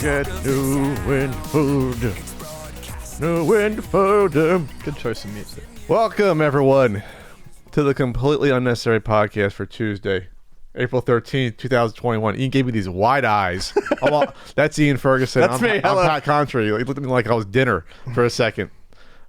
Get new wind food. New wind food. Good choice of music. Welcome, everyone, to the completely unnecessary podcast for Tuesday, April 13th, 2021. Ian gave me these wide eyes. That's Ian Ferguson. That's me. Hello. I'm Pat Contry. He looked at me like I was dinner for a second.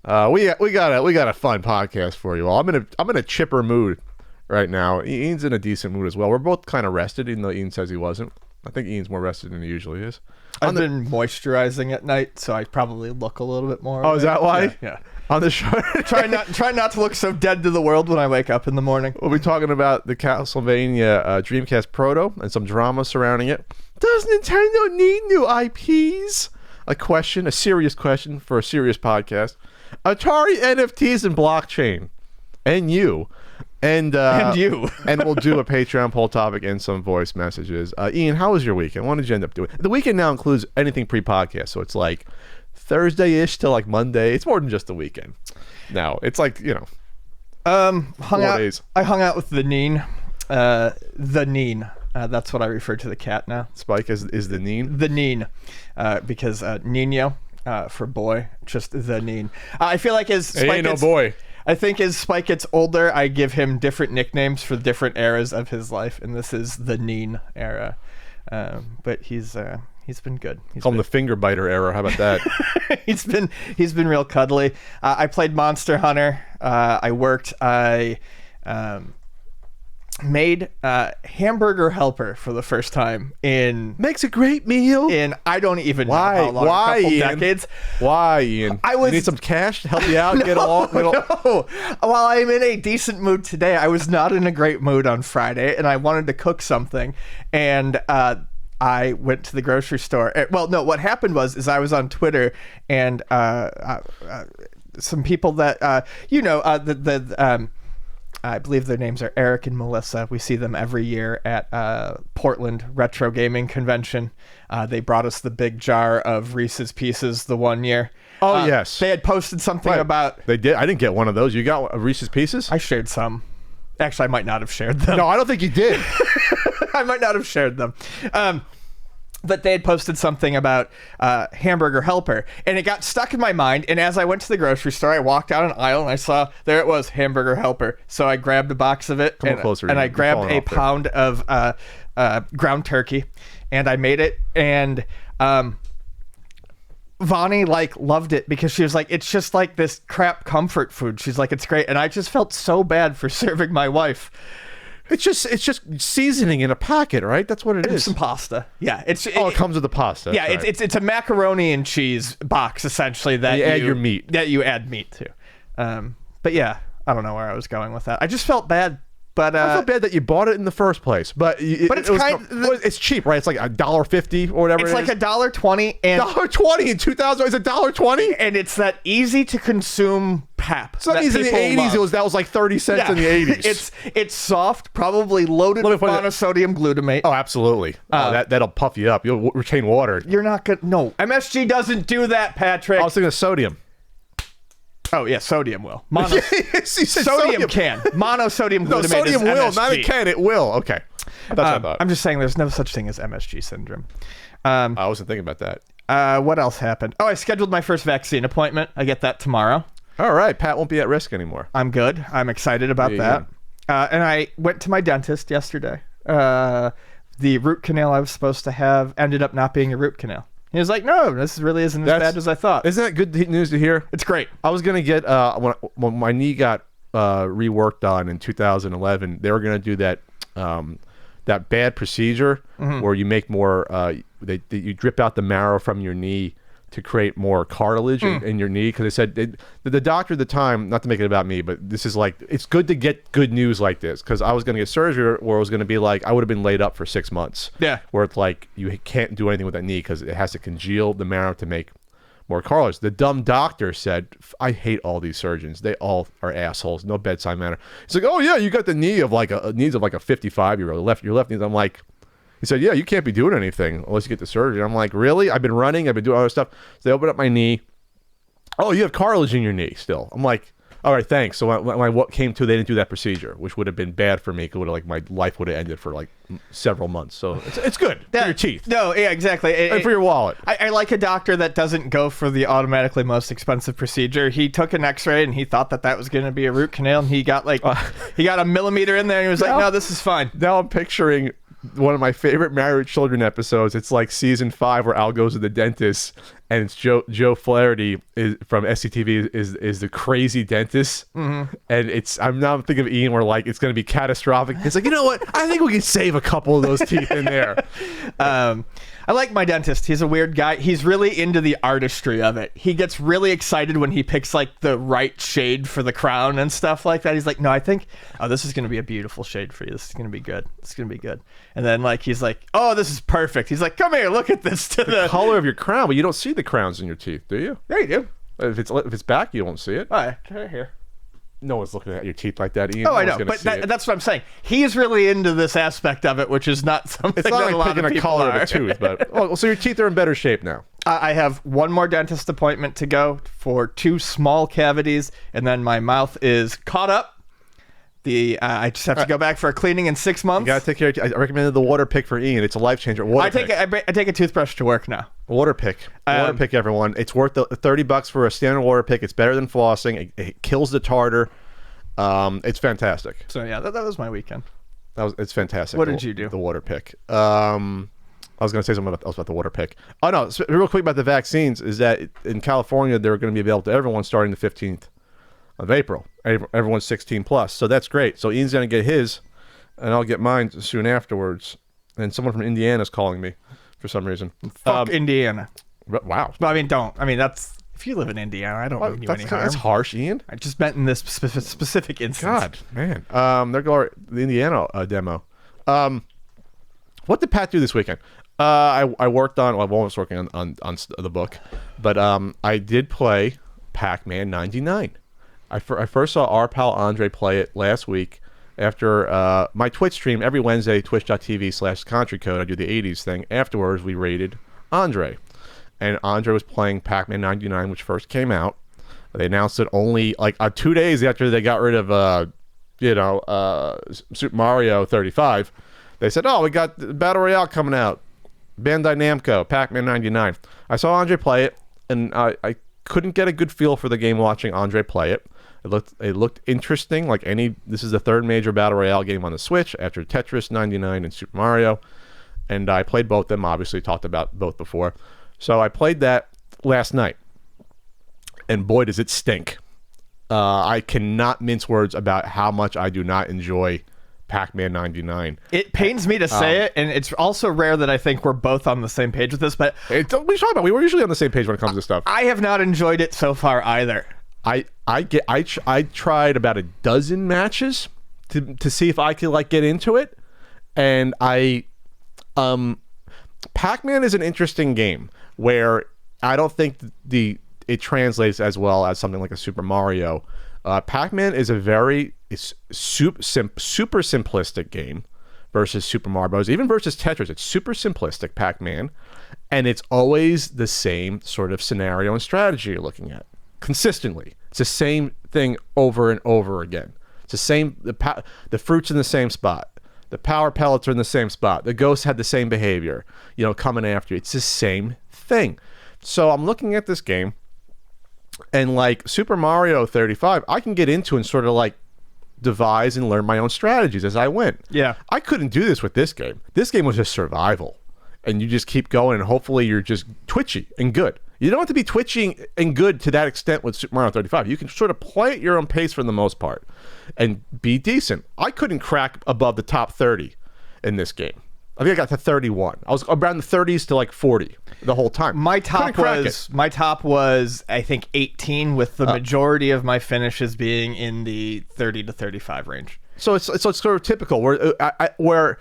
We got a fun podcast for you all. I'm in a chipper mood right now. Ian's in a decent mood as well. We're both kind of rested, even though Ian says he wasn't. I think Ian's more rested than he usually is. I've been moisturizing at night, so I probably look a little bit more. Oh, is that why? Yeah. On the show, try not to look so dead to the world when I wake up in the morning. We'll be talking about the Castlevania Dreamcast Proto and some drama surrounding it. Does Nintendo need new IPs? A serious question for a serious podcast. Atari, NFTs, and blockchain, and you. And you. And we'll do a Patreon poll topic and some voice messages. Ian, how was your weekend? What did you end up doing? The weekend now includes anything pre-podcast, so it's like Thursday-ish to like Monday. It's more than just the weekend. Now it's like, you know, days. I hung out with the Neen. The Neen. That's what I refer to the cat now. Spike is the Neen. The Neen, because Nino for boy, just the Neen. I feel like as Spike ain't no boy. I think as Spike gets older, I give him different nicknames for different eras of his life, and this is the Neen era. But he's been good. Call him the finger biter era. How about that? he's been real cuddly. I played Monster Hunter. I worked. I made hamburger helper for the first time in makes a great meal. In I don't even know how long. Why, a couple Ian? Decades. Why, Ian? You need some cash to help you out. No. While I'm in a decent mood today, I was not in a great mood on Friday, and I wanted to cook something, and I went to the grocery store. Well, no, what happened was I was on Twitter, and some people that I believe their names are Eric and Melissa. We see them every year at Portland Retro Gaming Convention. They brought us the big jar of Reese's Pieces the one year. Oh, yes. They had posted something about... They did. I didn't get one of those. You got Reese's Pieces? I shared some. Actually, I might not have shared them. No, I don't think you did. I might not have shared them. But they had posted something about hamburger helper, and it got stuck in my mind. And as I went to the grocery store, I walked down an aisle, and I saw there it was, hamburger helper. So I grabbed a box of it, and I grabbed a pound of ground turkey, and I made it. And Vonnie loved it because she was like, it's just like this crap comfort food. She's like, it's great. And I just felt so bad for serving my wife. It's just seasoning in a packet, right? That's what it is. Some pasta. Yeah, it comes with the pasta. Yeah, right. it's a macaroni and cheese box essentially that you add your meat. That you add meat to. But yeah, I don't know where I was going with that. I just felt bad. But I felt bad that you bought it in the first place. But it's cheap, right? It's like $1.50 or whatever. It's like $1.20 and $1.20 in 2000. It's $1.20, and it's that easy to consume pap. So that means in the 80s that was like 30 cents in the 80s. It's soft, probably loaded with monosodium glutamate. Oh, absolutely. That'll puff you up. You'll retain water. You're not good. No, MSG doesn't do that, Patrick. I was thinking of sodium. Oh yeah, sodium will. Sodium can. Monosodium glutamate. No, sodium will, MSG. not it can. It will. Okay. That's what I thought. I'm just saying, there's no such thing as MSG syndrome. I wasn't thinking about that. What else happened? Oh, I scheduled my first vaccine appointment. I get that tomorrow. All right, Pat won't be at risk anymore. I'm good. I'm excited about that. And I went to my dentist yesterday. The root canal I was supposed to have ended up not being a root canal. He was like, no, this really isn't as bad as I thought. Isn't that good news to hear? It's great. I was going to get, when my knee got reworked on in 2011, they were going to do that bad procedure where you make more, you drip out the marrow from your knee to create more cartilage in your knee. Because they said, the doctor at the time, not to make it about me, but this is like, it's good to get good news like this. Because I was going to get surgery where it was going to be like, I would have been laid up for 6 months. Yeah. Where it's like, you can't do anything with that knee because it has to congeal the marrow to make more cartilage. The dumb doctor said, I hate all these surgeons. They all are assholes. No bedside manner. He's like, oh yeah, you got the needs of like a 55-year-old. Your left knee. I'm like, he said, yeah, you can't be doing anything unless you get the surgery. I'm like, really? I've been running. I've been doing other stuff. So they open up my knee. Oh, you have cartilage in your knee still. I'm like, all right, thanks. So when I came to, they didn't do that procedure, which would have been bad for me. It would have, like, my life would have ended for like several months. So it's good for your teeth. No, yeah, exactly. And for your wallet. I like a doctor that doesn't go for the automatically most expensive procedure. He took an X-ray and he thought that was going to be a root canal, and he got he got a millimeter in there, and he was like, no, this is fine. Now I'm picturing one of my favorite Married with Children episodes. It's like season 5 where Al goes to the dentist, and it's Joe Flaherty from SCTV is the crazy dentist, and I'm now thinking of Ian where like it's going to be catastrophic. It's like, you know what? I think we can save a couple of those teeth in there. I like my dentist. He's a weird guy. He's really into the artistry of it. He gets really excited when he picks like the right shade for the crown and stuff like that. He's like, no, I think, this is going to be a beautiful shade for you. This is going to be good. It's going to be good. And then like, he's like, oh, this is perfect. He's like, come here, look at this. The color of your crown, but you don't see the crowns in your teeth, do you? Yeah, you do. If it's back, you won't see it. All right, right here. No one's looking at your teeth like that, Ian. Oh, I know, but that's what I'm saying. He's really into this aspect of it, which is not something it's not that like a lot picking of a people color are. of a tooth, but so your teeth are in better shape now. I have one more dentist appointment to go for 2 small cavities, and then my mouth is caught up. I just have to go back for a cleaning in 6 months. You gotta take care of I recommended the water pick for Ian. It's a life changer. I take a toothbrush to work now. Water pick. Water pick, everyone. It's worth the $30 for a standard water pick. It's better than flossing. It kills the tartar. It's fantastic. So yeah, that was my weekend. It's fantastic. What did you do? The water pick. I was going to say something else about the water pick. Oh no, so real quick about the vaccines is that in California they're going to be available to everyone starting the 15th of April. Everyone's 16 plus, so that's great. So Ian's going to get his, and I'll get mine soon afterwards. And someone from Indiana is calling me for some reason. Fuck Indiana. Wow. Well, I mean that's. If you live in Indiana, I don't mean you any harm. That's harsh, Ian. I just meant in this specific instance. God, man. There go the Indiana demo. What did Pat do this weekend? I worked on. Well, I was working on the book, but I did play Pac-Man 99. I first saw our pal Andre play it last week after my Twitch stream every Wednesday, twitch.tv/CountryCode. I do the 80s thing. Afterwards, we raided Andre. And Andre was playing Pac-Man 99, which first came out. They announced it only like 2 days after they got rid of, Super Mario 35. They said, "Oh, we got the Battle Royale coming out, Bandai Namco, Pac-Man 99." I saw Andre play it, and I couldn't get a good feel for the game watching Andre play it. It looked interesting. This is the third major Battle Royale game on the Switch after Tetris 99 and Super Mario, and I played both of them. Obviously, talked about both before. So I played that last night, and boy, does it stink. I cannot mince words about how much I do not enjoy Pac-Man 99. It pains me to say it, and it's also rare that I think we're both on the same page with this, but... What are you talking about? We were usually on the same page when it comes to this stuff. I have not enjoyed it so far either. I tried about a dozen matches to see if I could get into it, and Pac-Man is an interesting game where I don't think it translates as well as something like a Super Mario. Pac-Man is super simplistic game versus Super Mario Bros. Even versus Tetris, it's super simplistic Pac-Man, and it's always the same sort of scenario and strategy you're looking at consistently. It's the same thing over and over again. It's the same. The fruit's in the same spot. The power pellets are in the same spot. The ghosts had the same behavior, coming after you. It's the same thing. So I'm looking at this game, and Super Mario 35, I can get into and sort of devise and learn my own strategies as I went. Yeah. I couldn't do this with this game. This game was just survival. And you just keep going, and hopefully you're just twitchy and good. You don't have to be twitchy and good to that extent with Super Mario 35. You can sort of play at your own pace for the most part and be decent. I couldn't crack above the top 30 in this game. I think I got to 31. I was around the 30s to 40 the whole time. My top was I think 18, with the majority of my finishes being in the 30 to 35 range. So it's sort of typical where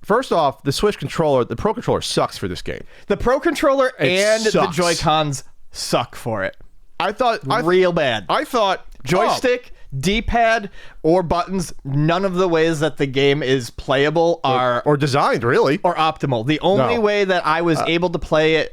first off, the Switch controller, the Pro Controller sucks for this game. The Pro Controller and the sucks. Joy-Cons suck for it. Real bad. I thought joystick, D-pad, or buttons, none of the ways that the game is playable are or designed really or optimal. The only way that I was able to play it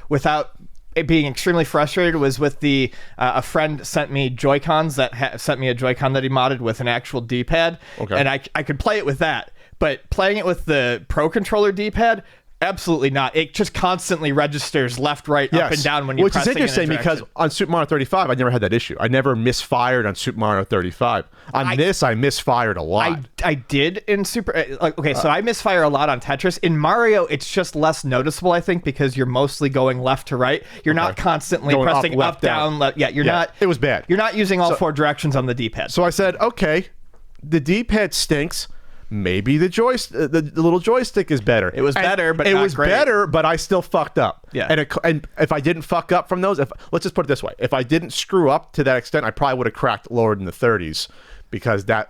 without it being extremely frustrated was with the a friend sent me Joy-Cons that sent me a Joy-Con that he modded with an actual D-pad, and I could play it with that. But playing it with the Pro Controller D-pad, absolutely not. It just constantly registers left, right, up, and down when you press it. Which is interesting because on Super Mario 35, I never had that issue. I never misfired on Super Mario 35. On this, I misfired a lot. I did in Super... so I misfire a lot on Tetris. In Mario, it's just less noticeable, I think, because you're mostly going left to right. You're not constantly going pressing up, down, left. Yeah, you're not... It was bad. You're not using all four directions on the D-pad. So I said, okay, the D-pad stinks. Maybe the little joystick is better. It was better, but not great. Better, but I still fucked up. Yeah. And if I didn't fuck up from those, let's just put it this way: if I didn't screw up to that extent, I probably would have cracked lower than the 30s, because that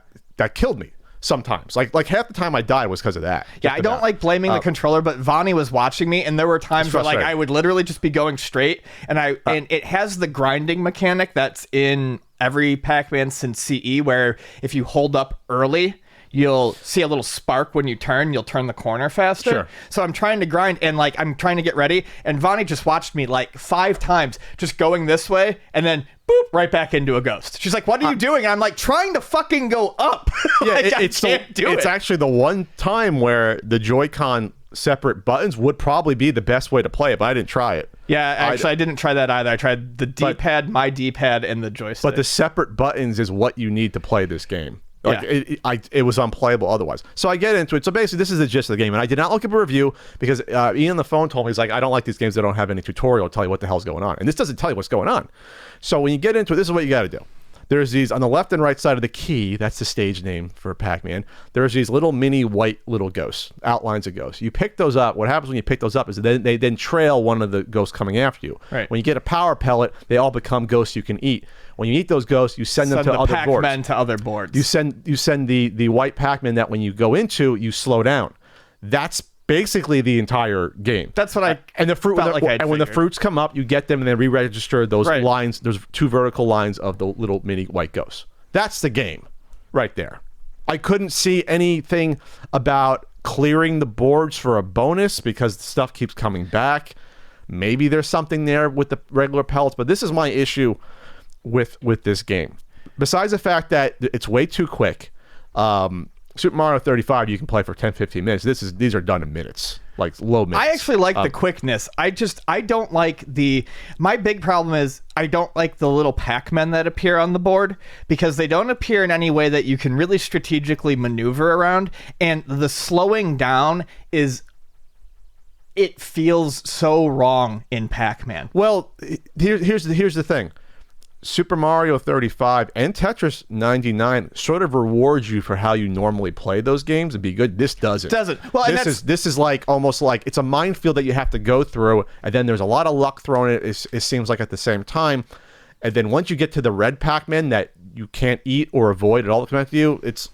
killed me sometimes. Like half the time I died was because of that. Yeah, I don't like blaming the controller, but Vonnie was watching me, and there were times where I would literally just be going straight, and and it has the grinding mechanic that's in every Pac-Man since CE, where if you hold up early, you'll see a little spark when you turn. You'll turn the corner faster. Sure. So I'm trying to grind, and I'm trying to get ready. And Vonnie just watched me 5 times, just going this way, and then boop, right back into a ghost. She's like, "What are you doing?" And I'm like, trying to fucking go up. Yeah, I can't do it. It's actually the one time where the Joy-Con separate buttons would probably be the best way to play it, but I didn't try it. Yeah, actually, I didn't try that either. I tried the D-pad, my D-pad, and the joystick. But the separate buttons is what you need to play this game. It was unplayable otherwise. So I get into it. So basically, this is the gist of the game. And I did not look up a review because Ian on the phone told me, he's like, I don't like these games that don't have any tutorial to tell you what the hell's going on. And this doesn't tell you what's going on. So when you get into it, this is what you got to do. There's these on the left and right side of the key. That's the stage name for Pac-Man. There's these little mini white little ghosts, outlines of ghosts. You pick those up. What happens when you pick those up is they then trail one of the ghosts coming after you. Right. When you get a power pellet, they all become ghosts you can eat. When you eat those ghosts, you send them to other boards. Pac-Man to other boards. You send the white Pac-Man that when you go into, you slow down. That's basically the entire game. That's what I and the fruit felt like I'd and when the figured. fruits come up, you get them and then re-register those Right. lines. There's 2 vertical lines of the little mini white ghosts. That's the game, right there. I couldn't see anything about clearing the boards for a bonus because the stuff keeps coming back. Maybe there's something there with the regular pellets, but this is my issue with this game. Besides the fact that it's way too quick. Super Mario 35 you can play for 10-15 minutes. These are done in minutes, like low minutes. I actually like the quickness. I don't like my big problem is I don't like the little Pac-Men that appear on the board because they don't appear in any way that you can really strategically maneuver around, and the slowing down it feels so wrong in Pac-Man. Well, here's the thing. Super Mario 35 and Tetris 99 sort of rewards you for how you normally play those games and be good. This doesn't. Well, this is like almost like it's a minefield that you have to go through, and then there's a lot of luck thrown in it. It seems like at the same time, and then once you get to the red Pac-Man that you can't eat or avoid at all that come after you, it's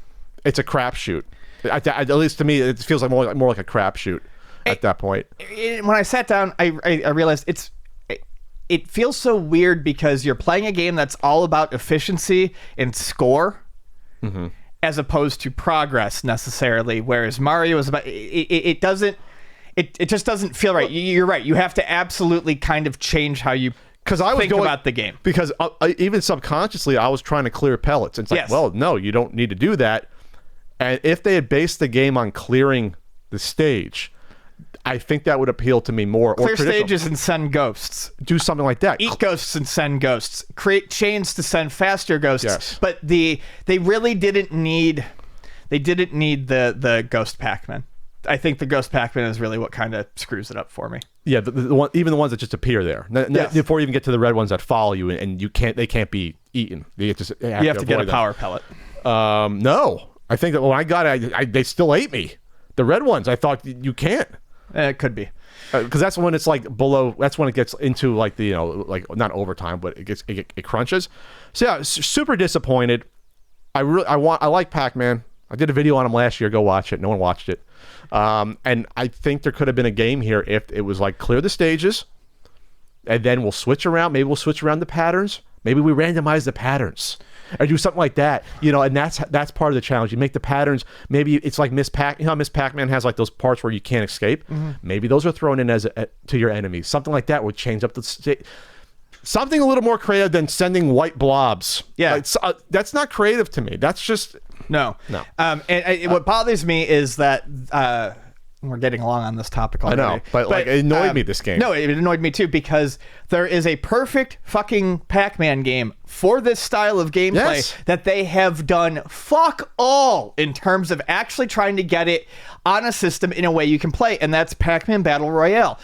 a crapshoot. At least to me, it feels like more like a crapshoot at that point. When I sat down, I realized it feels so weird because you're playing a game that's all about efficiency and score as opposed to progress necessarily, whereas Mario is about it just doesn't feel right. You're right. You have to absolutely kind of change how you think about the game. Because even subconsciously, I was trying to clear pellets. It's like, well, no, you don't need to do that. And if they had based the game on clearing the stage, I think that would appeal to me more. Clear stages and send ghosts. Do something like that. Eat ghosts and send ghosts. Create chains to send faster ghosts. Yes. But they really didn't need the ghost Pac-Man. I think the ghost Pac-Man is really what kind of screws it up for me. Yeah, even the ones that just appear there. Yes. Before you even get to the red ones that follow you, and they can't be eaten. You have to get a power pellet. No. I think that when I got it, they still ate me. The red ones, I thought you can't. It could be. Because that's when it's like below. That's when it gets into like the like not overtime, but it crunches. So yeah, super disappointed. I like Pac-Man. I did a video on them last year. Go watch it. No one watched it. And I think there could have been a game here if it was like clear the stages, and then we'll switch around. Maybe we'll switch around the patterns. Maybe we randomize the patterns or do something like that. And that's part of the challenge. You make the patterns. Maybe it's like Miss Pac-Man has like those parts where you can't escape. Maybe those are thrown in as to your enemies. Something like that would change up the state. Something a little more creative than sending white blobs. Yeah, that's not creative to me. That's just no. And what bothers me is that we're getting along on this topic already. I know, but like it annoyed me, this game. No, it annoyed me too, because there is a perfect fucking Pac-Man game for this style of gameplay that they have done fuck all in terms of actually trying to get it on a system in a way you can play, and that's Pac-Man Battle Royale.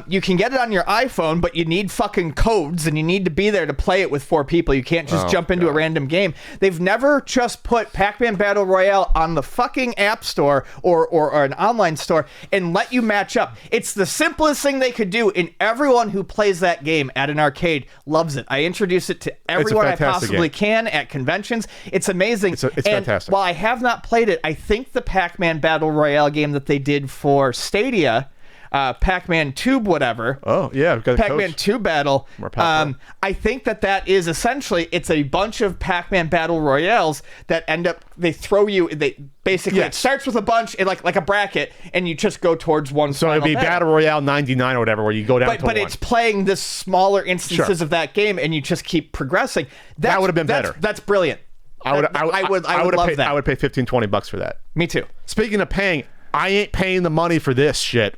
You can get it on your iPhone, but you need fucking codes, and you need to be there to play it with 4 people. You can't just jump into a random game. They've never just put Pac-Man Battle Royale on the fucking App Store or an online store and let you match up. It's the simplest thing they could do, and everyone who plays that game at an arcade loves it. I introduce it to everyone I possibly can at conventions. It's amazing. It's fantastic. While I have not played it, I think the Pac-Man Battle Royale game that they did for Stadia, Pac-Man Tube whatever. Oh, yeah. Pac-Man Tube Battle. I think that is essentially, it's a bunch of Pac-Man Battle Royales that end up, they throw you, it starts with a bunch, like a bracket, and you just go towards one. So it'd be Battle Royale 99 or whatever, where you go down to 1. But it's playing the smaller instances of that game, and you just keep progressing. That would have been better. That's brilliant. I would love that. I would pay $15-$20 for that. Me too. Speaking of paying, I ain't paying the money for this shit.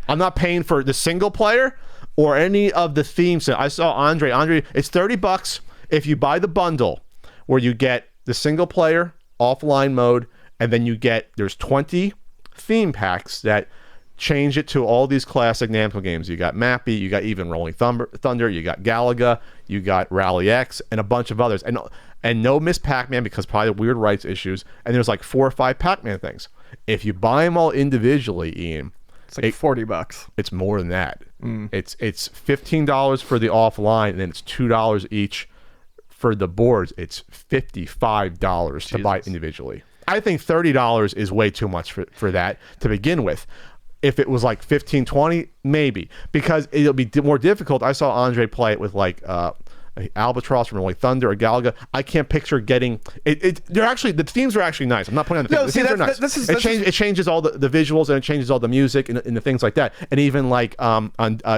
I'm not paying for the single player or any of the themes. I saw Andre, it's $30 if you buy the bundle where you get the single player offline mode, and then there's 20 theme packs that change it to all these classic Namco games. You got Mappy, you got even Rolling Thunder, you got Galaga, you got Rally X, and a bunch of others. And no Miss Pac-Man because probably weird rights issues. And there's like 4 or 5 Pac-Man things. If you buy them all individually, Ian, it's like $40. It's more than that. It's $15 for the offline, and then it's $2 each for the boards. It's $55 to buy individually. I think $30 is way too much for that to begin with. If it was like $15-$20, maybe, because it'll be more difficult. I saw Andre play it with like Albatross from Rolling Thunder or Galaga. I can't picture getting it. They're actually, the themes are actually nice. I'm not putting on the themes. The themes are nice. It changes all the visuals, and it changes all the music and the things like that. And even like on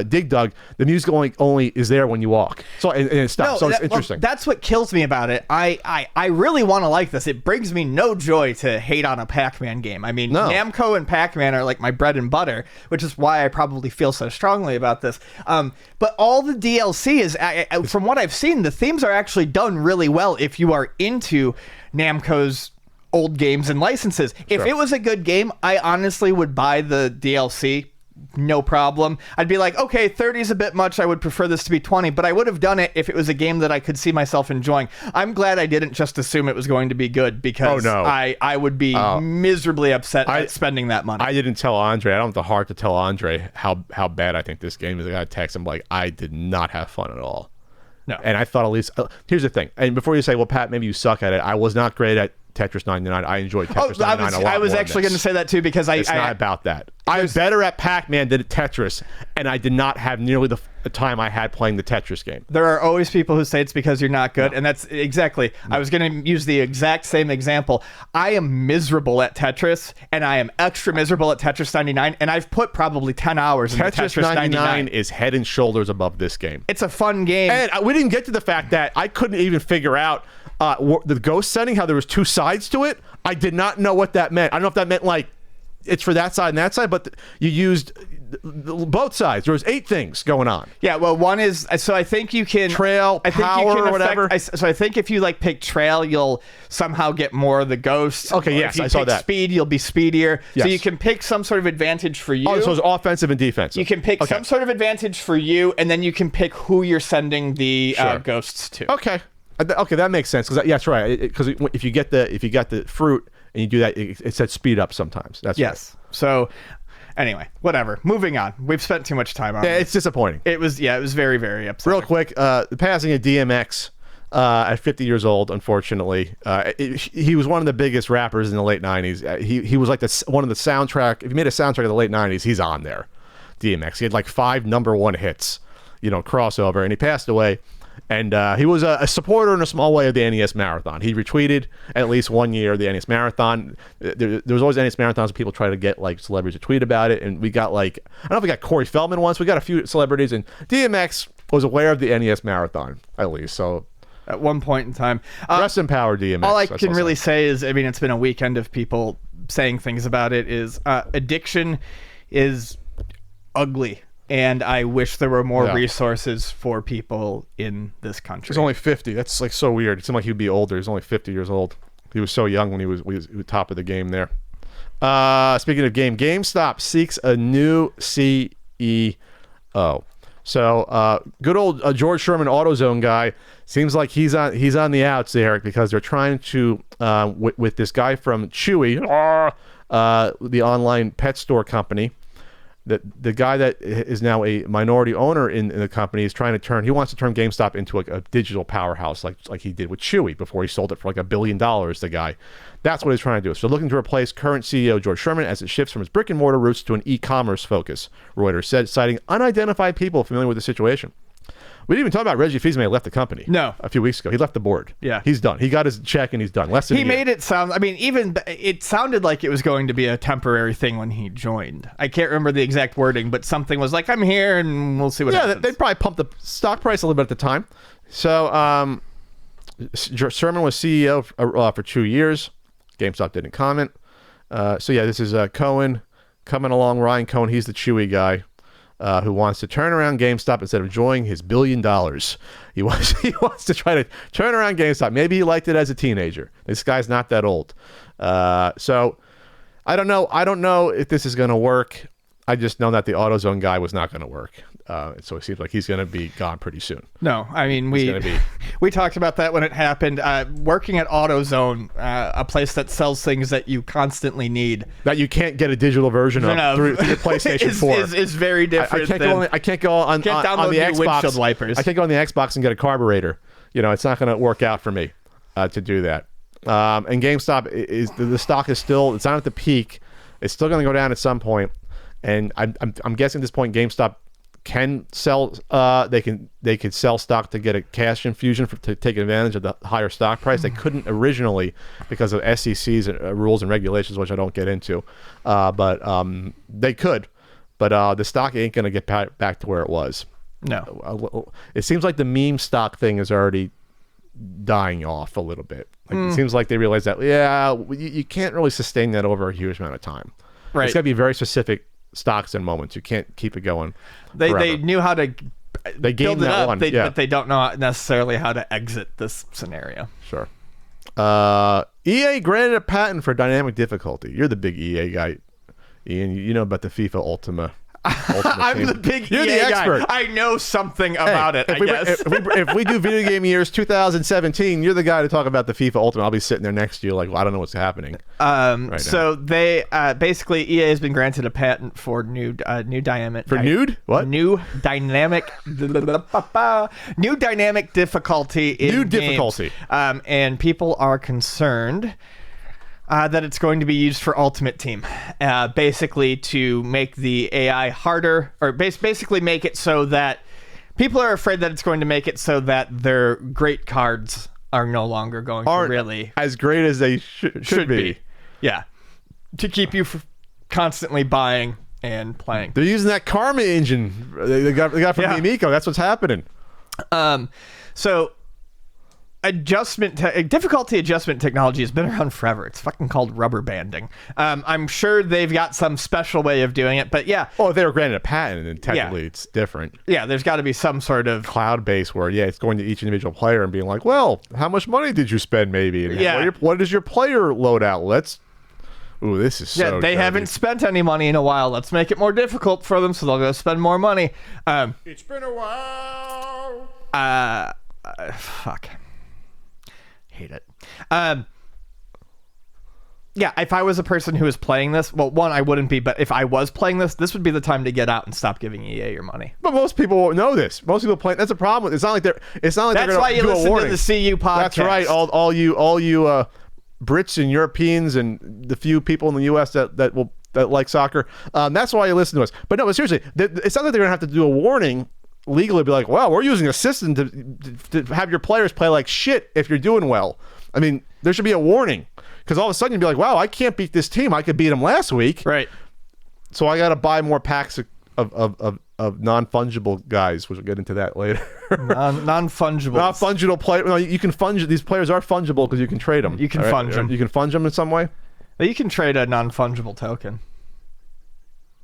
Dig Dug, the music only is there when you walk. So and it stops. It's interesting. Well, that's what kills me about it. I really want to like this. It brings me no joy to hate on a Pac-Man game. I mean, Namco and Pac-Man are like my bread and butter, which is why I probably feel so strongly about this. But all the DLC is, from what I've seen, the themes are actually done really well if you are into Namco's old games and licenses. If it was a good game, I honestly would buy the DLC. No problem. I'd be like, okay, 30 is a bit much. I would prefer this to be 20, but I would have done it if it was a game that I could see myself enjoying. I'm glad I didn't just assume it was going to be good, because I would be miserably upset at spending that money. I didn't tell Andre. I don't have the heart to tell Andre how bad I think this game is. I got a text him like, I did not have fun at all. No. And I thought, at least, here's the thing. And before you say, well, Pat, maybe you suck at it, I was not great at Tetris 99. I enjoyed Tetris 99 a lot. I was actually going to say that too, because it's not about that. I was better at Pac-Man than at Tetris, and I did not have nearly the time I had playing the Tetris game. There are always people who say it's because you're not good, and that's exactly. I was going to use the exact same example. I am miserable at Tetris, and I am extra miserable at Tetris 99, and I've put probably 10 hours into Tetris 99 is head and shoulders above this game. It's a fun game. And we didn't get to the fact that I couldn't even figure out the ghost setting, how there was 2 sides to it. I did not know what that meant. I don't know if that meant like it's for that side and that side, but you used both sides. There was 8 things going on. Yeah, well, one is, so I think you can trail, power, or whatever. So I think if you like pick trail, you'll somehow get more of the ghosts. Okay, yes, I saw that. Speed, you'll be speedier. Yes. So you can pick some sort of advantage for you. Oh, so it's offensive and defensive. You can pick some sort of advantage for you, and then you can pick who you're sending the ghosts to. Okay, that makes sense, because that's right. Because if you got the fruit and you do that, it said speed up sometimes. That's right. So anyway, whatever. Moving on. We've spent too much time on it. It's disappointing. It was very, very upsetting. Real quick, the passing of DMX. at 50 years old, unfortunately. He was one of the biggest rappers in the late 90s. He was like one of the soundtrack. If you made a soundtrack of the late 90s, he's on there. DMX. He had like 5 #1 hits, crossover, and he passed away. And he was a supporter in a small way of the NES Marathon. He retweeted at least one year the NES Marathon. There was always NES Marathons where people try to get like celebrities to tweet about it. And we got I don't know if we got Corey Feldman once. We got a few celebrities, and DMX was aware of the NES Marathon, at least. So at one point in time. Rest in power, DMX. All I can really say is, I mean, it's been a weekend of people saying things about it, is addiction is ugly. And I wish there were more resources for people in this country. He's only 50. That's like so weird. It seemed like he'd be older. He's only 50 years old. He was so young when he was top of the game there. Speaking of GameStop seeks a new CEO. So good old George Sherman AutoZone guy seems like he's on the outs there, because they're trying to with this guy from Chewy, the online pet store company. The guy that is now a minority owner in the company is trying to he wants to turn GameStop into a digital powerhouse like he did with Chewy before he sold it for like $1 billion, the guy. That's what he's trying to do. So looking to replace current CEO George Sherman as it shifts from his brick and mortar roots to an e-commerce focus, Reuters said, citing unidentified people familiar with the situation. We didn't even talk about Reggie Fils-Aimé left the company. No. A few weeks ago. He left the board. Yeah. He's done. He got his check and he's done. Less than He a year. made it sound, I mean, even it sounded like it was going to be a temporary thing when he joined. I can't remember the exact wording, but something was like, I'm here and we'll see what happens. They probably pumped the stock price a little bit at the time. So Sherman was CEO for 2 years. GameStop didn't comment. This is Cohen coming along. Ryan Cohen, he's the Chewy guy. Who wants to turn around GameStop instead of enjoying his $1 billion. He wants to try to turn around GameStop. Maybe he liked it as a teenager. This guy's not that old. So I don't know. I don't know if this is going to work. I just know that the AutoZone guy was not going to work. So it seems like he's going to be gone pretty soon. No, I mean, we talked about that when it happened. Working at AutoZone, a place that sells things that you constantly need, that you can't get a digital version of through your PlayStation 4 is very different. I can't go on the Xbox. Windshield wipers. I can't go on the Xbox and get a carburetor. It's not going to work out for me to do that. And GameStop the stock is still, it's not at the peak. It's still going to go down at some point. And I'm guessing at this point GameStop can sell. They could sell stock to get a cash infusion to take advantage of the higher stock price. They couldn't originally because of SEC's rules and regulations, which I don't get into. But they could. But the stock ain't going to get back to where it was. No. It seems like the meme stock thing is already dying off a little bit. It seems like they realize that you can't really sustain that over a huge amount of time. Right. It's got to be very specific stocks and moments. You can't keep it going. They knew how to build it up, but they don't know necessarily how to exit this scenario. Sure. EA granted a patent for dynamic difficulty. You're the big EA guy, Ian. You know about the FIFA Ultimate I'm team. the big You're EA the expert. guy. I know something about it, I guess. If we do video game years 2017, you're the guy to talk about the FIFA Ultimate. I'll be sitting there next to you like, well, I don't know what's happening. So they basically EA has been granted a patent for new dynamic new dynamic difficulty in games. And people are concerned that it's going to be used for Ultimate Team, basically to make the AI harder, or basically make it so that people are afraid that it's going to make it so that their great cards are no longer going to really as great as they should be. Yeah, to keep you constantly buying and playing. They're using that Karma engine they got from the Amico. That's what's happening. So difficulty adjustment technology has been around forever. It's fucking called rubber banding. I'm sure they've got some special way of doing it, but yeah. Oh, if they were granted a patent, then technically it's different. Yeah, there's got to be some sort of cloud-based where it's going to each individual player and being like, well, how much money did you spend maybe? And what is your player loadout? This is so they haven't spent any money in a while. Let's make it more difficult for them so they'll go spend more money. It's been a while. Fuck. Hate it. Yeah, if I was a person who was playing this, well, one, I wouldn't be, but if I was playing this would be the time to get out and stop giving EA your money. But most people won't know this. Most people play. That's a problem. It's not like they're. It's not like That's they're why you do listen a warning. to the CU podcast. That's right. All you Brits and Europeans and the few people in the U.S. that like soccer. That's why you listen to us. But no, but seriously, it's not that they're gonna have to do a warning legally. Be like, well, we're using a system to have your players play like shit if you're doing well. I mean, there should be a warning. Because all of a sudden you'd be like, wow, I can't beat this team. I could beat them last week. Right. So I got to buy more packs of non-fungible guys, which we'll get into that later. Non-fungible. Not fungible players. No, you can funge. These players are fungible because you can trade them. You can funge them. You can funge them in some way? You can trade a non-fungible token.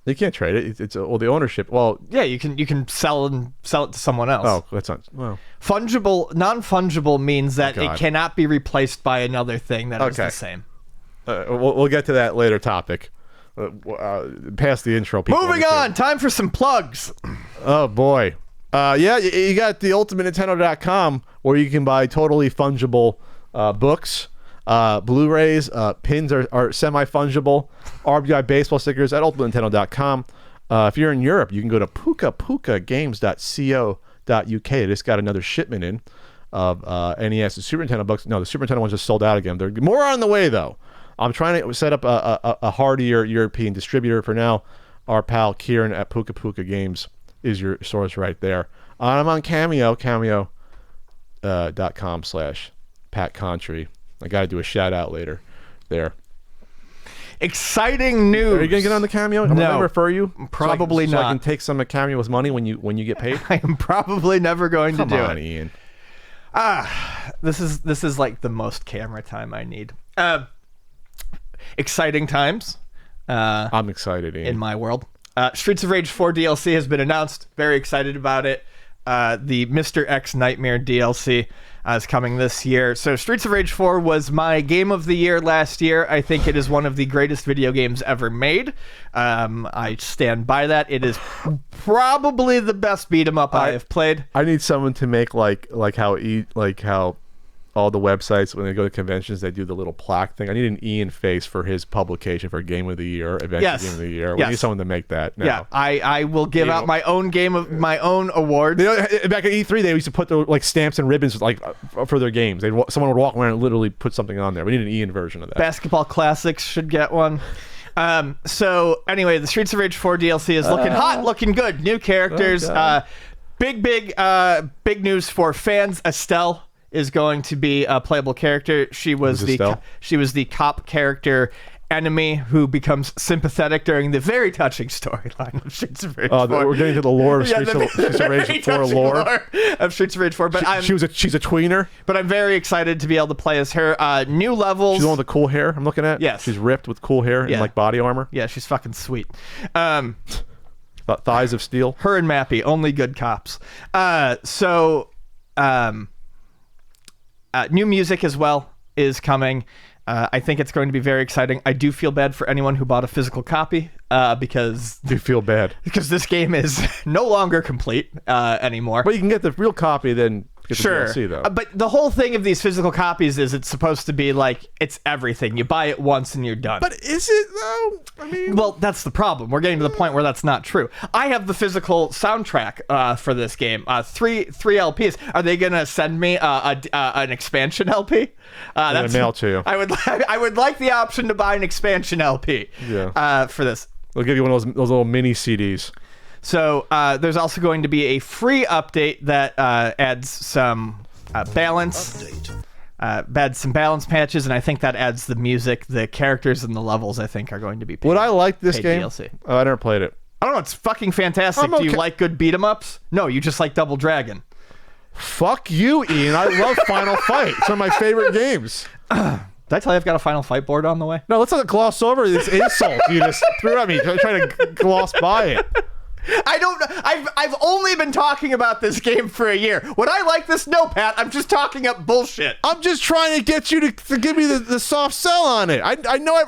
You can't trade it. It's the ownership. Well, yeah, you can sell it to someone else. Oh, that's not. Well, non-fungible means that it cannot be replaced by another thing that is the same. We'll get to that later topic. Past the intro. Moving on. Time for some plugs. Oh boy. Yeah, you got the ultimatenintendo.com where you can buy totally fungible books. Blu-rays, pins are semi-fungible. RBI baseball stickers at ultimatenintendo.com. If you're in Europe, you can go to pukapukagames.co.uk. They just got another shipment in of NES and Super Nintendo books. No, the Super Nintendo ones just sold out again. They're more on the way though. I'm trying to set up a hardier European distributor for now. Our pal Kieran at Puka Puka Games is your source right there. I'm on Cameo, cameo.com/PatContry. I got to do a shout out later there. Exciting news. Are you going to get on the Cameo? I'm going to refer you? Probably not. So I can take some of Cameo's money when you get paid? I am probably never going to do it. Come on, Ian. This is like the most camera time I need. Exciting times. I'm excited, Ian. In my world. Streets of Rage 4 DLC has been announced. Very excited about it. The Mr. X Nightmare DLC is coming this year. So Streets of Rage 4 was my game of the year last year. I think it is one of the greatest video games ever made. I stand by that. It is probably the best beat 'em up I have played. I need someone to make like how all the websites when they go to conventions they do the little plaque thing. I need an Ian face for his publication for Game of the Year, Adventure Game of the Year. We need someone to make that now. Yeah, I will give out my own my own awards. You know, back at E3 they used to put the stamps and ribbons for their games. Someone would walk around and literally put something on there. We need an Ian version of that. Basketball Classics should get one. So anyway, the Streets of Rage 4 DLC is looking hot, looking good. New characters. Big news for fans. Estelle is going to be a playable character. She was the cop character enemy who becomes sympathetic during the very touching storyline of Streets of Rage 4. We're getting to the lore of Streets of Rage 4 lore of Streets of Rage 4. But she's a tweener. But I'm very excited to be able to play as her. New levels. She's the one with the cool hair I'm looking at? Yes. She's ripped with cool hair and body armor? Yeah, she's fucking sweet. Thighs of steel. Her and Mappy, only good cops. New music as well is coming. I think it's going to be very exciting. I do feel bad for anyone who bought a physical copy because... You feel bad? Because this game is no longer complete anymore. But you can get the real copy then get the DLC, though. But the whole thing of these physical copies is it's supposed to be like, it's everything. You buy it once and you're done. But is it, though? I mean... Well, that's the problem. We're getting to the point where that's not true. I have the physical soundtrack for this game. Three LPs. Are they going to send me an expansion LP? That's mail to you. I would like the option to buy an expansion LP for this. They'll give you one of those little mini CDs. So there's also going to be a free update that adds some balance. Adds some balance patches, and I think that adds the music, the characters, and the levels. I think are going to be paid. Would I like this game? DLC. Oh, I never played it. I don't know. It's fucking fantastic. Do you like good beat 'em ups? No, you just like Double Dragon. Fuck you, Ian. I love Final Fight. It's one of my favorite games. Did I tell you I've got a Final Fight board on the way? No, let's not gloss over this insult you just threw at me. Trying to gloss by it. I don't know. I've only been talking about this game for a year. Would I like this? No, Pat. I'm just talking up bullshit. I'm just trying to get you to give me the soft sell on it. I know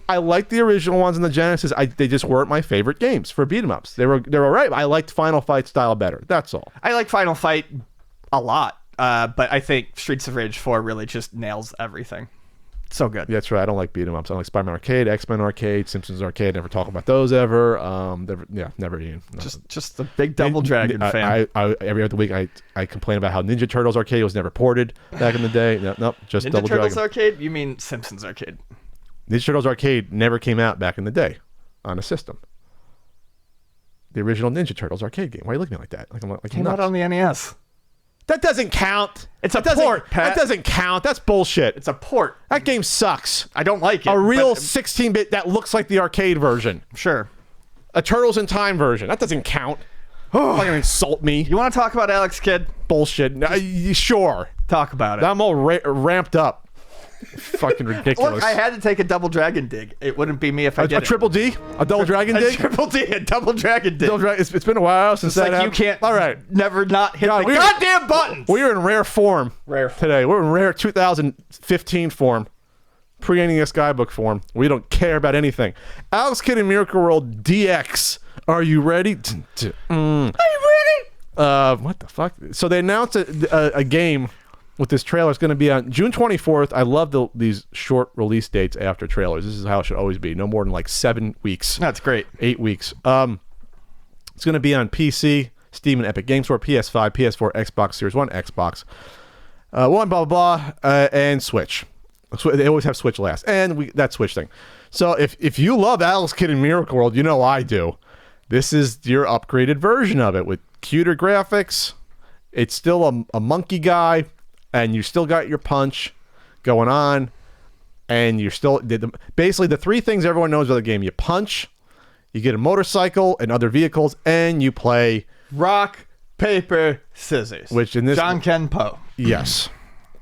I liked the original ones in the Genesis. They just weren't my favorite games for beat 'em ups. They were all right. I liked Final Fight style better. That's all. I like Final Fight a lot, but I think Streets of Rage 4 really just nails everything. So good. Yeah, that's right. I don't like beat 'em ups. I like Spider-Man Arcade, X-Men Arcade, Simpsons Arcade. Never talk about those ever. Never Ian. No. Just the big Double Dragon fan. I every other week I complain about how Ninja Turtles Arcade was never ported back in the day. Nope, just Ninja Double Turtles Dragon. Arcade? You mean Simpsons Arcade? Ninja Turtles Arcade never came out back in the day on a system. The original Ninja Turtles arcade game. Why are you looking at me like that? Like Came out on the NES. That doesn't count. It's a port, Pat. That doesn't count. That's bullshit. It's a port. That game sucks. I don't like it. A real 16-bit that looks like the arcade version. Sure. A Turtles in Time version. That doesn't count. You're not gonna insult me. You want to talk about Alex Kidd? Bullshit. Sure. Talk about it. I'm all ramped up. Fucking ridiculous. Look, I had to take a Double Dragon dig. It wouldn't be me if I did a triple D? A Double Dragon dig? A triple D, a Double Dragon dig. It's been a while since that happened. You can't all right. never not hit the goddamn buttons. We're in rare form today. We're in rare 2015 form. Pre-NES Skybook form. We don't care about anything. Alex Kidd in Miracle World DX. Are you ready? Are you ready? What the fuck? So they announced a game with this trailer. It's going to be on June 24th. I love these short release dates after trailers. This is how it should always be. No more than like 7 weeks. That's great. 8 weeks. It's going to be on PC, Steam and Epic Games Store, PS5, PS4, Xbox Series 1, Xbox One, blah, blah, blah, and Switch. They always have Switch last. And that Switch thing. So if you love Alex Kidd in Miracle World, you know I do. This is your upgraded version of it with cuter graphics. It's still a monkey guy. And you still got your punch going on, and you're still basically the 3 things everyone knows about the game: you punch, you get a motorcycle and other vehicles, and you play rock, paper, scissors. Which in this John Ken Po. Yes,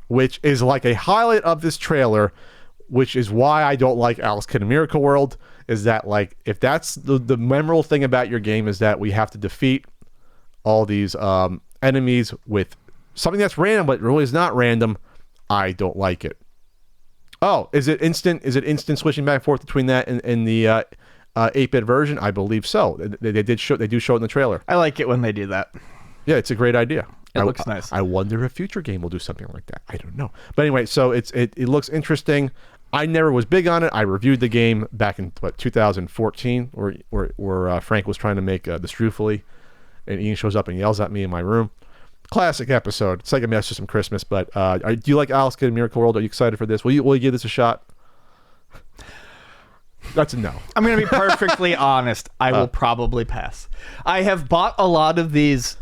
which is like a highlight of this trailer, which is why I don't like Alex Kidd in Miracle World. Is that like if that's the memorable thing about your game is that we have to defeat all these enemies with something that's random, but really is not random. I don't like it. Oh, is it instant? Is it instant switching back and forth between that and the 8-bit version? I believe so. They do show it in the trailer. I like it when they do that. Yeah, it's a great idea. It looks nice. I wonder if a future game will do something like that. I don't know. But anyway, so it looks interesting. I never was big on it. I reviewed the game back in 2014, where Frank was trying to make the Strufoli, and Ian shows up and yells at me in my room. Classic episode. It's like a message from Christmas. But do you like Alex Kidd in Miracle World? Are you excited for this? Will you give this a shot? That's a no. I'm going to be perfectly honest. I will probably pass. I have bought a lot of these.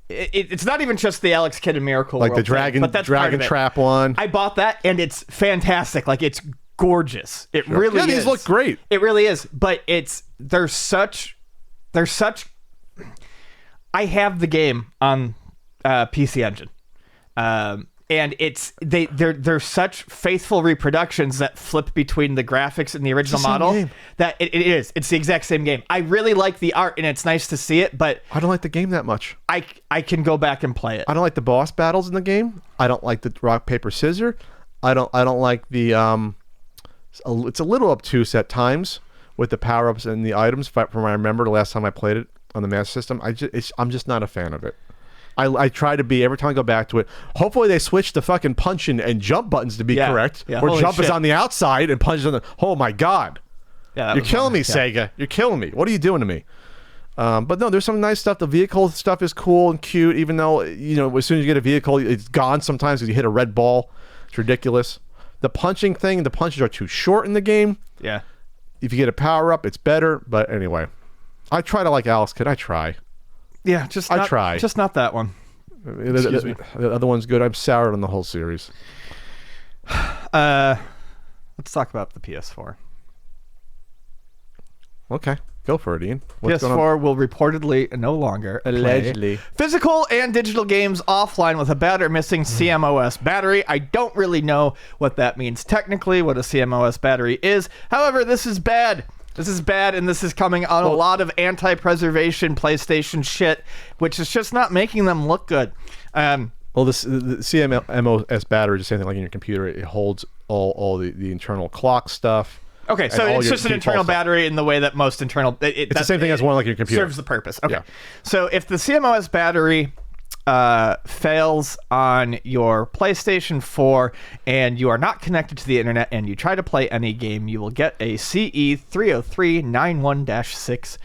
It's not even just the Alex Kidd in Miracle World, like the Dragon thing, but that's Dragon Trap one. I bought that, and it's fantastic. Like it's gorgeous. It really is. These look great. It really is. But they're such. I have the game on PC Engine, and they're such faithful reproductions that flip between the graphics and the original model game. that it's the exact same game. I really like the art, and it's nice to see it, but I don't like the game that much. I can go back and play it. I don't like the boss battles in the game. I don't like the rock paper scissors. I don't like the it's a little obtuse at times with the power-ups and the items from what I remember the last time I played it on the Master System. I'm just not a fan of it. I try to be every time I go back to it. Hopefully they switch the fucking punch and jump buttons to be correct. Yeah, where jump is on the outside and punch is on the. Oh my god! Yeah, you're killing me, Sega. You're killing me. What are you doing to me? But no, there's some nice stuff. The vehicle stuff is cool and cute. Even though as soon as you get a vehicle, it's gone sometimes because you hit a red ball. It's ridiculous. The punching thing, the punches are too short in the game. Yeah. If you get a power up, it's better. But anyway, I try to like Alex Kidd. I try. Yeah, I try. Just not that one. Excuse me. The other one's good. I'm soured on the whole series. Let's talk about the PS4. Okay, go for it, Ian. PS4 will reportedly no longer allegedly play physical and digital games offline with a bad or missing CMOS battery. I don't really know what that means technically, what a CMOS battery is. However, this is bad. This is bad, and this is coming on a lot of anti-preservation PlayStation shit, which is just not making them look good. The CMOS battery is the same thing like in your computer. It holds all the internal clock stuff. Okay, so it's just an internal battery in the way that most internal... It's the same thing as one like your computer. Serves the purpose. Okay. Yeah. So if the CMOS battery fails on your PlayStation 4 and you are not connected to the internet and you try to play any game, you will get a CE 30391-6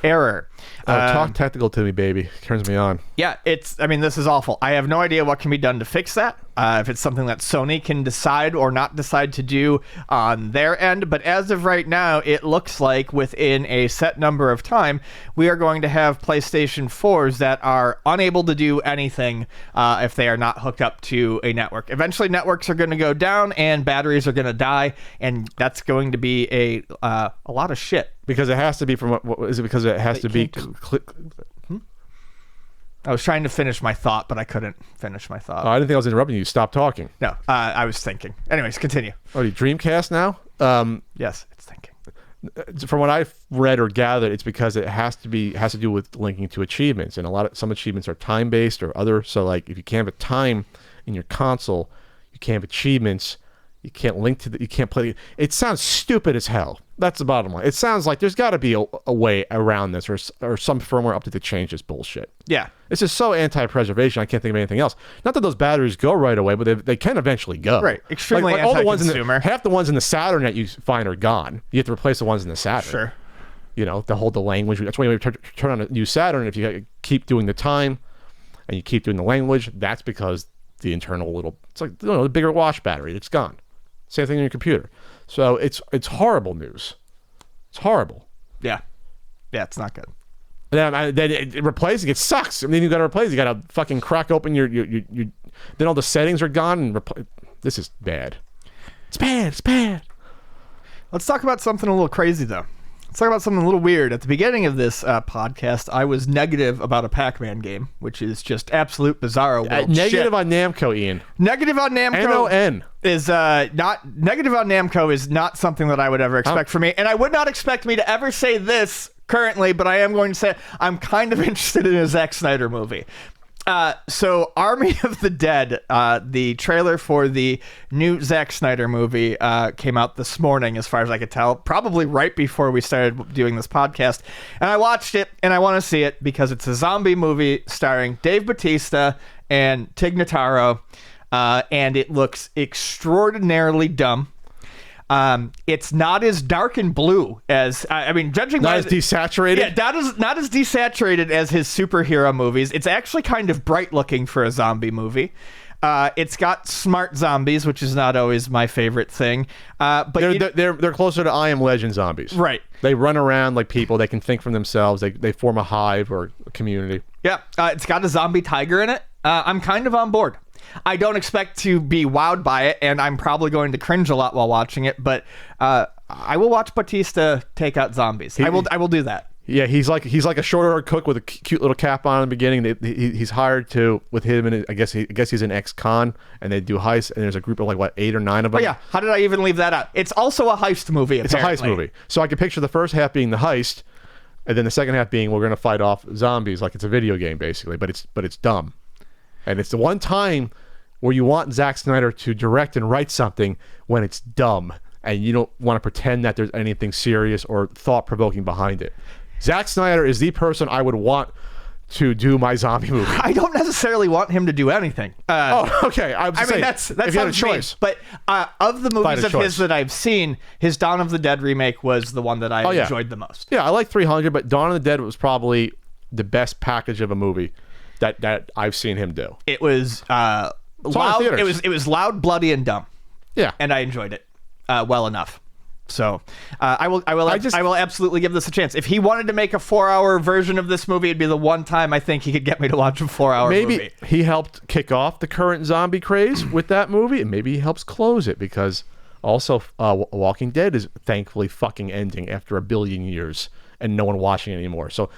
error. Talk technical to me, baby. Turns me on. Yeah, this is awful. I have no idea what can be done to fix that. If it's something that Sony can decide or not decide to do on their end. But as of right now, it looks like within a set number of time, we are going to have PlayStation 4s that are unable to do anything if they are not hooked up to a network. Eventually, networks are going to go down and batteries are going to die. And that's going to be a lot of shit. Because it has to be from what is it? Because it has to be. I was trying to finish my thought, but I couldn't finish my thought. Oh, I didn't think I was interrupting you. Stop talking. No, I was thinking. Anyways, continue. Oh, you Dreamcast now? Yes, it's thinking. From what I've read or gathered, it's because it has to do with linking to achievements, and some achievements are time based or other. So, like, if you can't have a time in your console, you can't have achievements. You can't link to you can't play. It sounds stupid as hell. That's the bottom line. It sounds like there's got to be a way around this, or some firmware update to change this bullshit. Yeah, it's just so anti-preservation. I can't think of anything else. Not that those batteries go right away, but they can eventually go. Right, extremely all the ones anti-consumer. half the ones in the Saturn that you find are gone. You have to replace the ones in the Saturn. Sure. You know, to hold the language. That's why you turn on a new Saturn. If you keep doing the time, and you keep doing the language, that's because the internal it's like the bigger wash battery. It's gone. Same thing in your computer. So it's horrible news. It's horrible. Yeah, it's not good. Then replacing it sucks. I mean, you got to replace it. You got to fucking crack open your. Then all the settings are gone. And this is bad. It's bad. It's bad. Let's talk about something a little crazy though. Let's talk about something a little weird. At the beginning of this podcast, I was negative about a Pac-Man game, which is just absolute bizarro world negative shit. on Namco, Ian. Negative on Namco. NON. Is not negative on Namco is not something that I would ever expect from me, and I would not expect me to ever say this currently, but I am going to say I'm kind of interested in a Zack Snyder movie. So Army of the Dead, the trailer for the new Zack Snyder movie came out this morning, as far as I could tell, probably right before we started doing this podcast. And I watched it, and I want to see it because it's a zombie movie starring Dave Bautista and Tig Notaro, and it looks extraordinarily dumb. It's not as dark and blue as judging not by as desaturated. Yeah, not as desaturated as his superhero movies. It's actually kind of bright looking for a zombie movie. It's got smart zombies, which is not always my favorite thing. But they're closer to I Am Legend zombies. Right. They run around like people. They can think for themselves. They form a hive or a community. Yeah. It's got a zombie tiger in it. I'm kind of on board. I don't expect to be wowed by it, and I'm probably going to cringe a lot while watching it, but I will watch Batista take out zombies. I will do that. Yeah, he's like a short-haired cook with a cute little cap on in the beginning. He's hired with him, and I guess he's an ex-con, and they do heists, and there's a group of 8 or 9 of them. Oh yeah, how did I even leave that out? It's also a heist movie, apparently. It's a heist movie. So I can picture the first half being the heist, and then the second half being we're going to fight off zombies like it's a video game, basically, but it's dumb. And it's the one time where you want Zack Snyder to direct and write something when it's dumb and you don't want to pretend that there's anything serious or thought-provoking behind it. Zack Snyder is the person I would want to do my zombie movie. I don't necessarily want him to do anything. Okay. I mean, that's if you had a choice. But of the movies of his that I've seen, his Dawn of the Dead remake was the one that I enjoyed the most. Yeah, I like 300, but Dawn of the Dead was probably the best package of a movie that I've seen him do. It was loud. It was loud, bloody, and dumb. Yeah, and I enjoyed it well enough. So I will absolutely give this a chance. If he wanted to make a 4-hour version of this movie, it'd be the one time I think he could get me to watch a 4-hour movie. Maybe he helped kick off the current zombie craze with that movie, and maybe he helps close it because also Walking Dead is thankfully fucking ending after 1 billion years. And no one watching it anymore. So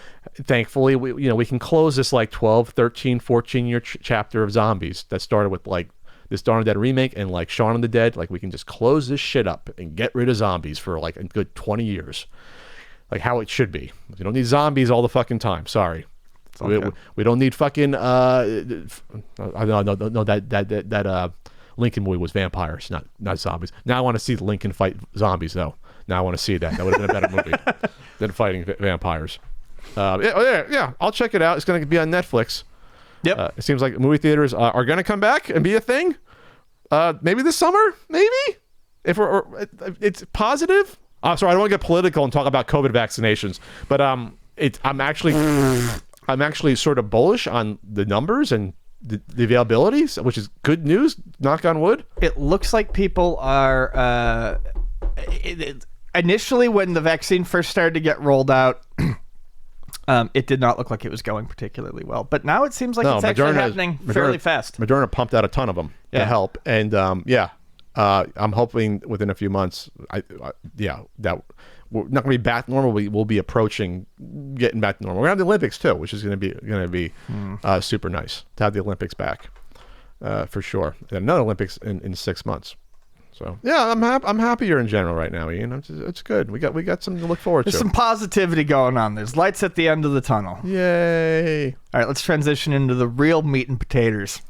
thankfully, we can close this 12, 13, 14-year chapter of zombies that started with this Dawn of the Dead remake and Shaun of the Dead. We can just close this shit up and get rid of zombies for a good 20 years. How it should be. You don't need zombies all the fucking time. Sorry. Okay. We don't need fucking that Lincoln movie was vampires, not zombies. Now I want to see the Lincoln fight zombies though. Now I want to see that. That would have been a better movie than fighting vampires. Yeah, I'll check it out. It's going to be on Netflix. Yep. It seems like movie theaters are going to come back and be a thing. Maybe this summer, maybe if it's positive. Sorry, I don't want to get political and talk about COVID vaccinations, but I'm actually sort of bullish on the numbers and the availability, which is good news. Knock on wood. It looks like people are initially when the vaccine first started to get rolled out. It did not look like it was going particularly well, but now it seems like it's actually happening fairly fast. Moderna pumped out a ton of them to help, and I'm hoping within a few months, that we're not going to be back to normal. We'll be approaching getting back to normal. We're going to have the Olympics too, which is going to be super nice to have the Olympics back for sure. And another Olympics in 6 months. So yeah, I'm happier in general right now, Ian. It's good. We got something to look forward to. There's some positivity going on. There's lights at the end of the tunnel. Yay! All right, let's transition into the real meat and potatoes.